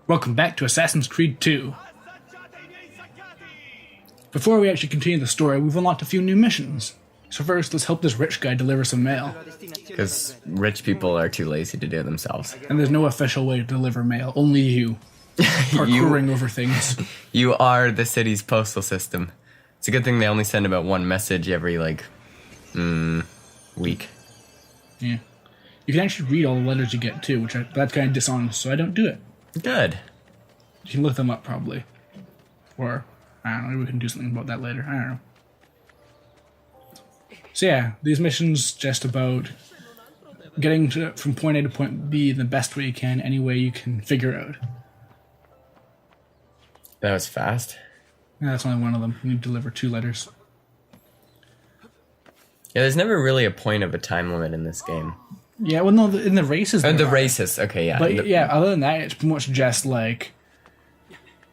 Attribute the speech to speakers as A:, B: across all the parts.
A: Welcome back to Assassin's Creed 2. Before we actually continue the story, we've unlocked a few new missions. So first, let's help this rich guy deliver some mail.
B: Because rich people are too lazy to do it themselves.
A: And there's no official way to deliver mail, only you. Parkouring over things.
B: You are the city's postal system. It's a good thing they only send about one message every, week.
A: Yeah. You can actually read all the letters you get, too, that's kind of dishonest, so I don't do it.
B: Good.
A: You can look them up, probably. Or, I don't know, maybe we can do something about that later. I don't know. So yeah, these missions just about getting from point A to point B the best way you can, any way you can figure out.
B: That was fast.
A: Yeah, that's only one of them. You need to deliver 2 letters.
B: Yeah, there's never really a point of a time limit in this game.
A: Yeah, well, no, in the races.
B: Oh, the races, okay, yeah.
A: But yeah, other than that, it's pretty much just like,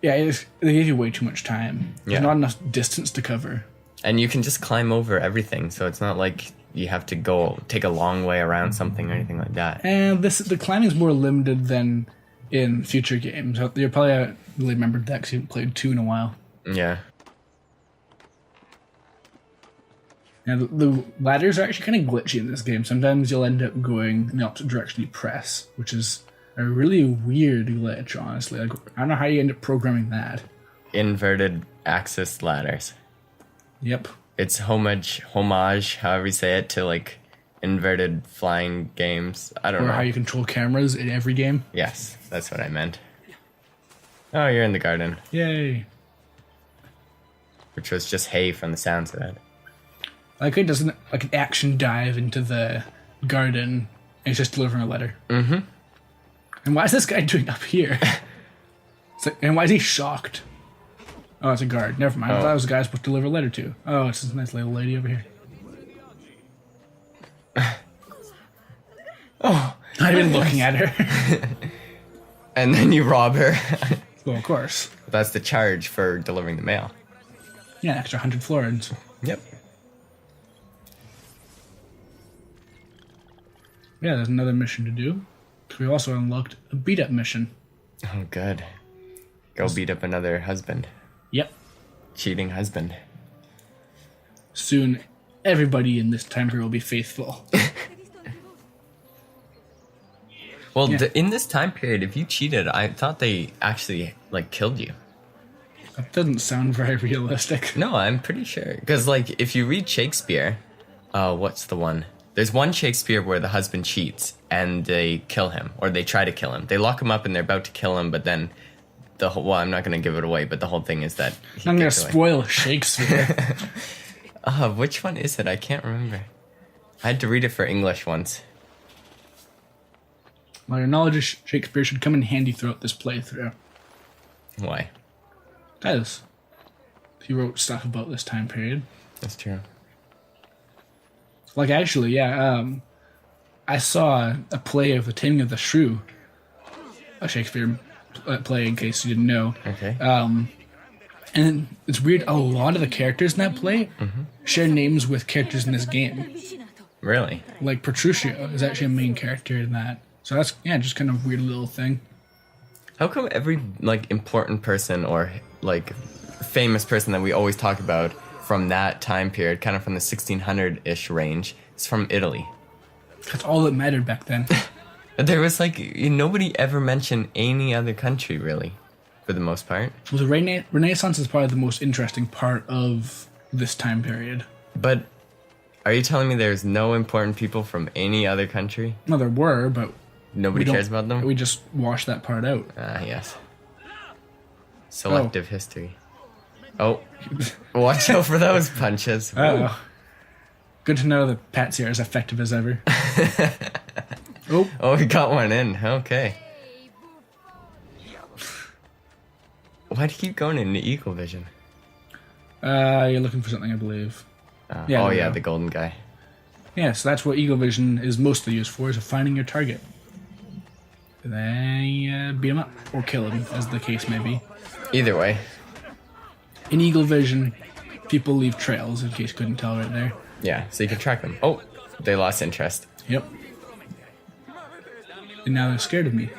A: they give you way too much time. There's not enough distance to cover.
B: And you can just climb over everything, so it's not like you have to go take a long way around something or anything like that.
A: And the climbing is more limited than in future games. You probably really remembered that because you haven't played 2 in a while.
B: Yeah.
A: Now, the ladders are actually kind of glitchy in this game. Sometimes you'll end up going in the opposite direction you press, which is a really weird glitch, honestly. I don't know how you end up programming that.
B: Inverted axis ladders.
A: Yep.
B: It's homage, however you say it, to inverted flying games. I don't know.
A: Or how you control cameras in every game.
B: Yes, that's what I meant. Oh, you're in the garden.
A: Yay.
B: Which was just hay from the sounds of it.
A: Like it doesn't an action dive into the garden and it's just delivering a letter.
B: Mm-hmm.
A: And why is this guy doing up here? And why is he shocked? Oh, it's a guard. Never mind. I thought it was a guy I'm supposed to deliver a letter to. Oh, it's this nice little lady over here.
B: Oh.
A: Not even looking at her.
B: And then you rob her.
A: Well, of course.
B: That's the charge for delivering the mail.
A: Yeah, an extra 100 florins.
B: Yep.
A: Yeah, there's another mission to do. We also unlocked a beat-up mission.
B: Oh, good. Go beat up another husband.
A: Yep.
B: Cheating husband.
A: Soon, everybody in this time period will be faithful.
B: Well, in this time period, if you cheated, I thought they actually, killed you.
A: That doesn't sound very realistic.
B: No, I'm pretty sure. Because, if you read Shakespeare, what's the one? There's one Shakespeare where the husband cheats, and they kill him, or they try to kill him. They lock him up, and they're about to kill him, but then I'm not going to give it away, but the whole thing is that
A: I'm going to spoil Shakespeare.
B: Which one is it? I can't remember. I had to read it for English once.
A: Well, your knowledge of Shakespeare should come in handy throughout this playthrough.
B: Why?
A: Because he wrote stuff about this time period.
B: That's true.
A: Actually, yeah, I saw a play of The Taming of the Shrew, a Shakespeare play, in case you didn't know.
B: Okay.
A: And it's weird, a lot of the characters in that play share names with characters in this game.
B: Really?
A: Like Petruchio is actually a main character in that. So that's, just kind of a weird little thing.
B: How come every, important person or, famous person that we always talk about from that time period, kind of from the 1600-ish range, is from Italy?
A: That's all that mattered back then.
B: There was, nobody ever mentioned any other country, really, for the most part.
A: Well, the Renaissance is probably the most interesting part of this time period.
B: But are you telling me there's no important people from any other country?
A: Well, there were, but
B: nobody cares about them?
A: We just washed that part out.
B: Ah, yes. Selective history. Oh, watch out for those punches.
A: Oh. Good to know that Patsy are as effective as ever.
B: Oh, we got one in. Okay. Why do you keep going into Eagle Vision?
A: You're looking for something, I believe.
B: Yeah, the golden guy.
A: Yeah, so that's what Eagle Vision is mostly used for, is finding your target. And then beat him up, or kill him, as the case may be.
B: Either way.
A: In Eagle Vision, people leave trails, in case you couldn't tell right there.
B: Yeah, so you can track them. Oh, they lost interest.
A: Yep. And now they're scared of me.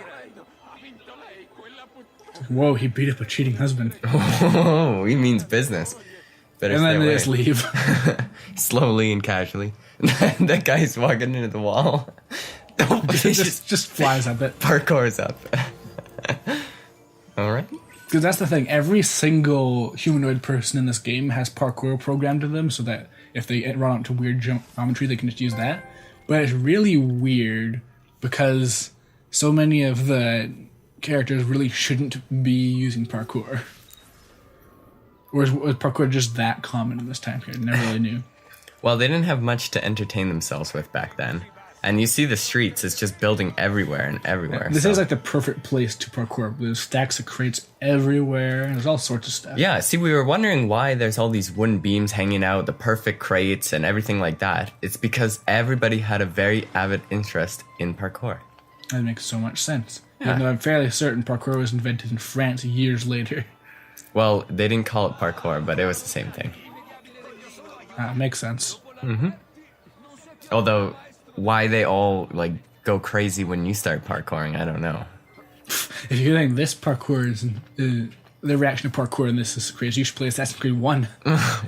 A: Whoa, he beat up a cheating husband.
B: Oh, he means business. Better
A: And
B: stay
A: then they
B: away.
A: just leave.
B: Slowly and casually. That guy's walking into the wall.
A: just flies up it.
B: Parkour's up. All right.
A: Because that's the thing. Every single humanoid person in this game has parkour programmed to them so that if they run onto weird geometry, they can just use that. But it's really weird because so many of the characters really shouldn't be using parkour. Or was parkour just that common in this time period? Never really knew.
B: Well, they didn't have much to entertain themselves with back then. And you see the streets, it's just building everywhere and everywhere.
A: This is like the perfect place to parkour. There's stacks of crates everywhere. There's all sorts of stuff.
B: Yeah, see, we were wondering why there's all these wooden beams hanging out, the perfect crates and everything like that. It's because everybody had a very avid interest in parkour.
A: That makes so much sense.
B: Yeah.
A: Even though I'm fairly certain parkour was invented in France years later.
B: Well, they didn't call it parkour, but it was the same thing.
A: Makes sense.
B: Although, why they all like go crazy when you start parkouring, I don't know.
A: If you're saying this parkour is the reaction to parkour in this is crazy, you should play Assassin's Creed 1.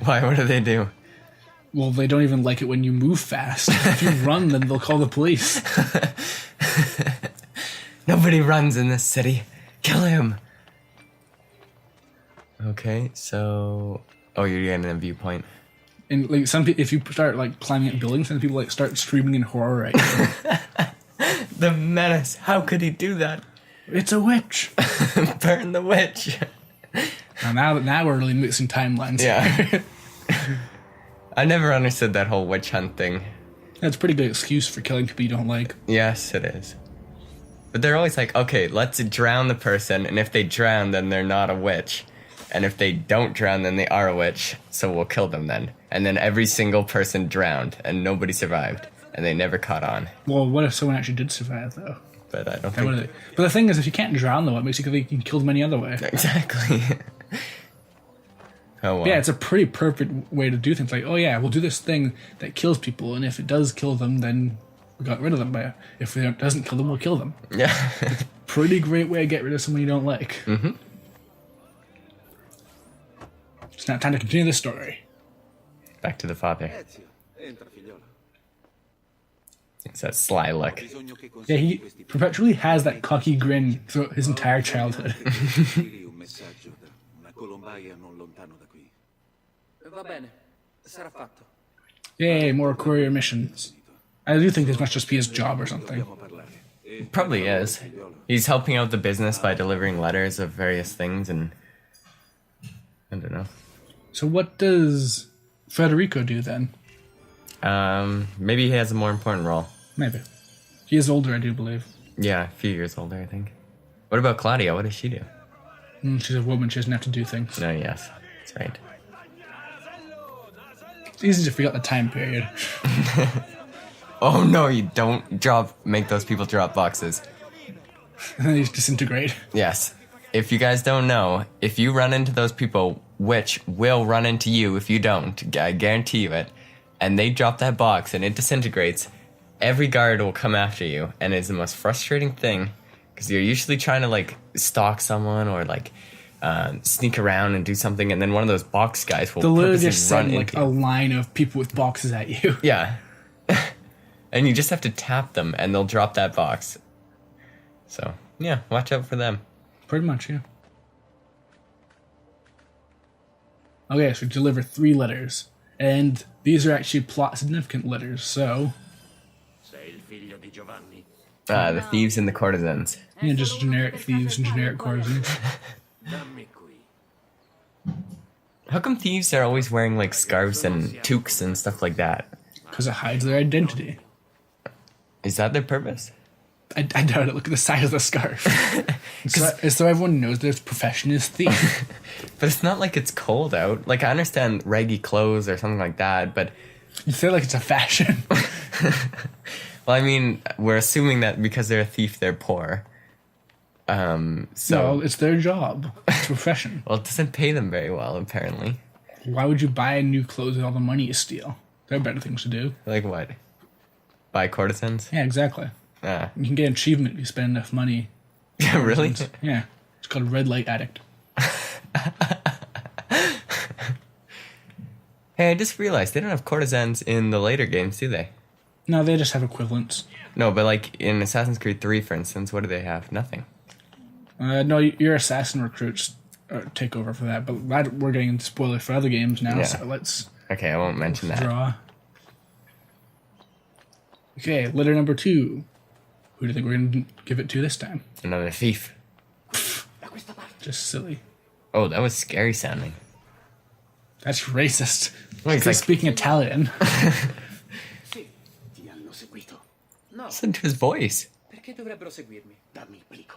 B: Why? What do they do?
A: Well, they don't even like it when you move fast. If you run, then they'll call the police.
B: Nobody runs in this city. Kill him. Okay, so you're getting a viewpoint.
A: And like some people, if you start like climbing up buildings, some people like start screaming in horror at you.
B: The menace. How could he do that?
A: It's a witch.
B: Burn the witch.
A: Now we're really mixing timelines.
B: Yeah. I never understood that whole witch hunt thing.
A: That's a pretty good excuse for killing people you don't like.
B: Yes, it is. But they're always like, okay, let's drown the person, and if they drown, then they're not a witch. And if they don't drown, then they are a witch, so we'll kill them then. And then every single person drowned, and nobody survived, and they never caught on.
A: Well, what if someone actually did survive, though?
B: But I don't think...
A: But the thing is, if you can't drown, though, it makes you think you can kill them any other way.
B: Exactly. Oh, well.
A: Yeah, it's a pretty perfect way to do things. Like, oh yeah, we'll do this thing that kills people, and if it does kill them, then we got rid of them. But if it doesn't kill them, we'll kill them.
B: Yeah.
A: Pretty great way to get rid of someone you don't like.
B: Mm-hmm.
A: It's now time to continue the story.
B: Back to the father. It's that sly look.
A: Yeah, he perpetually has that cocky grin throughout his entire childhood. Yay, more courier missions. I do think this must just be his job or something.
B: Probably is. He's helping out the business by delivering letters of various things, and I don't know.
A: So what does Federico do then?
B: Maybe he has a more important role.
A: Maybe. He is older, I do believe.
B: Yeah, a few years older, I think. What about Claudia? What does she do?
A: She's a woman, she doesn't have to do things.
B: No, yes, that's right.
A: It's easy to forget the time period.
B: Oh no, you don't make those people drop boxes.
A: And then they just disintegrate.
B: Yes. If you guys don't know, if you run into those people, which will run into you if you don't, I guarantee you it, and they drop that box and it disintegrates, every guard will come after you, and it's the most frustrating thing, because you're usually trying to, like, stalk someone or, like, sneak around and do something, and then one of those box guys will
A: They'll literally
B: purposely
A: just
B: run
A: send,
B: into
A: like, a
B: you.
A: line of people with boxes at you.
B: Yeah. And you just have to tap them, and they'll drop that box. So, yeah, watch out for them.
A: Pretty much, yeah. Okay, so deliver 3 letters. And these are actually plot-significant letters, so...
B: The thieves and the courtesans.
A: Yeah, just generic thieves and generic courtesans.
B: How come thieves are always wearing, like, scarves and toques and stuff like that?
A: Because it hides their identity.
B: Is that their purpose?
A: I doubt it. Look at the size of the scarf. so everyone knows their profession is thief.
B: But it's not like it's cold out. Like, I understand raggy clothes or something like that, but...
A: You say like it's a fashion.
B: Well, I mean, we're assuming that because they're a thief, they're poor. So...
A: No, it's their job. It's a profession.
B: Well, it doesn't pay them very well, apparently.
A: Why would you buy new clothes with all the money you steal? There are better things to do.
B: Like what? Buy courtesans?
A: Yeah, exactly.
B: Ah.
A: You can get an achievement if you spend enough money.
B: Yeah, really?
A: Yeah. It's called Red Light Addict.
B: Hey, I just realized they don't have courtesans in the later games, do they?
A: No, they just have equivalents.
B: No, but like in Assassin's Creed 3, for instance, what do they have? Nothing.
A: No, your assassin recruits take over for that, but we're getting into spoilers for other games now,
B: Yeah.
A: so let's
B: Okay, I won't mention that.
A: draw. Okay, letter number 2. Who do you think we're going to give it to this time?
B: Another thief.
A: Just silly.
B: Oh, that was scary sounding.
A: That's racist.
B: Wait,
A: He's
B: like-
A: speaking Italian.
C: Sì, ti hanno seguito. No,
B: Listen to his voice.
C: perché dovrebbero seguirmi? Dammi il plico.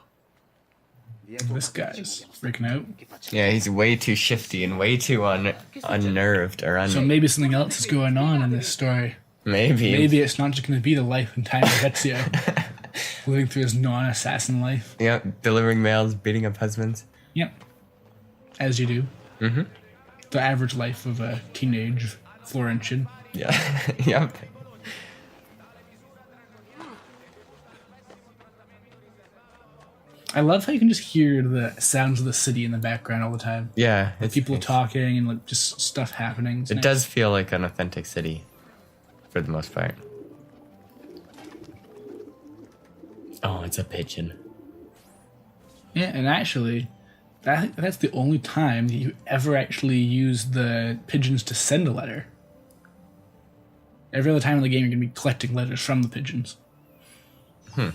A: This guy's freaking out.
B: Yeah, he's way too shifty and way too unnerved or
A: So maybe something else is going on in this story.
B: Maybe.
A: Maybe it's not just going to be the life and time of Ezio, living through his non-assassin life.
B: Yep, delivering mails, beating up husbands.
A: Yep. As you do.
B: Mm-hmm.
A: The average life of a teenage Florentian.
B: Yeah. Yep.
A: I love how you can just hear the sounds of the city in the background all the time.
B: Yeah. It's
A: People
B: nice.
A: talking and like just stuff happening. It's
B: It
A: nice.
B: does feel like an authentic city, for the most part. Oh, it's a pigeon.
A: Yeah, and actually, that's the only time that you ever actually use the pigeons to send a letter. Every other time in the game, you're going to be collecting letters from the pigeons. And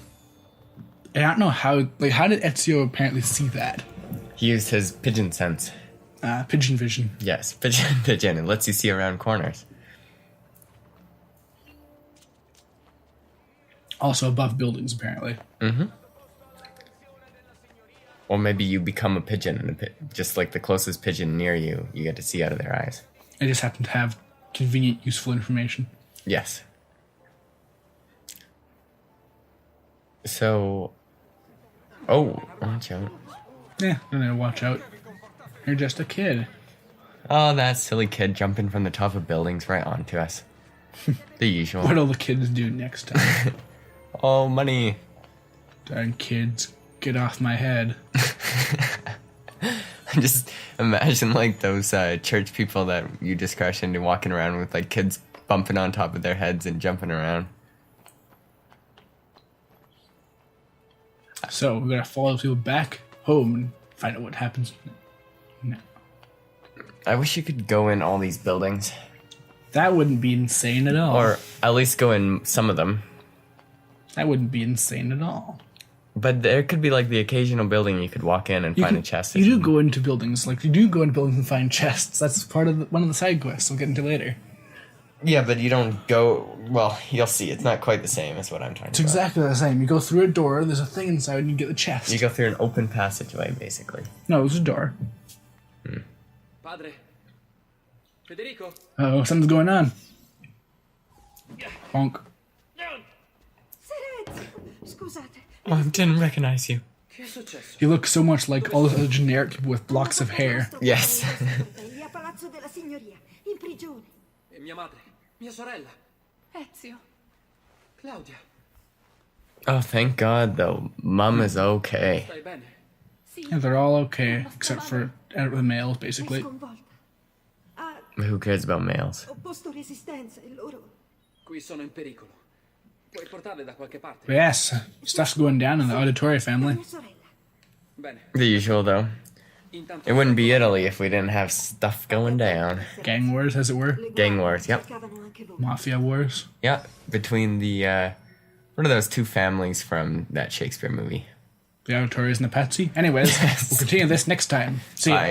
A: I don't know how did Ezio apparently see that?
B: He used his pigeon sense.
A: Pigeon vision.
B: Yes, pigeon. It lets you see around corners.
A: Also above buildings, apparently.
B: Or maybe you become a pigeon, and just like the closest pigeon near you, you get to see out of their eyes.
A: I just happen to have convenient, useful information.
B: Yes. So... Oh, watch out.
A: Yeah, don't need to watch out. You're just a kid.
B: Oh, that silly kid jumping from the top of buildings right onto us. The usual.
A: What'll the kids do next time?
B: Oh, money.
A: Darn kids, get off my head.
B: Just imagine like those church people that you just crash into walking around with like kids bumping on top of their heads and jumping around.
A: So we're gonna follow people back home and find out what happens. No.
B: I wish you could go in all these buildings.
A: That wouldn't be insane at all.
B: Or at least go in some of them.
A: That wouldn't be insane at all.
B: But there could be like the occasional building you could walk in and find a chest.
A: You do go into buildings, and find chests. That's part of one of the side quests we'll get into later.
B: Yeah, but you don't go... Well, you'll see. It's not quite the same as what I'm talking
A: It's
B: about.
A: exactly the same. You go through a door, there's a thing inside, and you get the chest.
B: You go through an open passageway, basically.
A: No, there's a door.
C: Padre. Federico.
A: Oh, something's going on. Bonk.
D: Silenzio! Scusate.
B: Oh, I didn't recognize you.
C: Che è successo?
A: You look so much like all those other generic people with blocks of hair.
B: Yes.
D: A Palazzo della Signoria, in prigione.
C: E mia madre? Mia sorella?
D: Ezio.
C: Claudia?
B: Oh, thank God, though. Mom is okay.
C: Stai bene?
D: Sì.
A: Yeah, they're all okay, except for the males, basically.
D: È sconvolta. Ha
B: Who cares about males?
D: opposto resistenza e loro...
C: Qui sono in pericolo. Puoi portarle da qualche parte?
A: But yes, stuff's going down in the Auditore family.
D: Mia sorella.
C: Bene.
B: The usual, though.
C: Intanto...
B: It wouldn't be Italy if we didn't have stuff going down.
A: Gang wars, as it were.
D: Le
B: Gang
D: guardie
B: wars, yep.
D: cercavano anche loro.
B: Mafia.
A: Mafia wars.
B: Yeah, between the, what are those two families from that Shakespeare movie?
A: The Auditores and the Patsy. Anyways, we'll continue this next time. See ya.
B: Bye.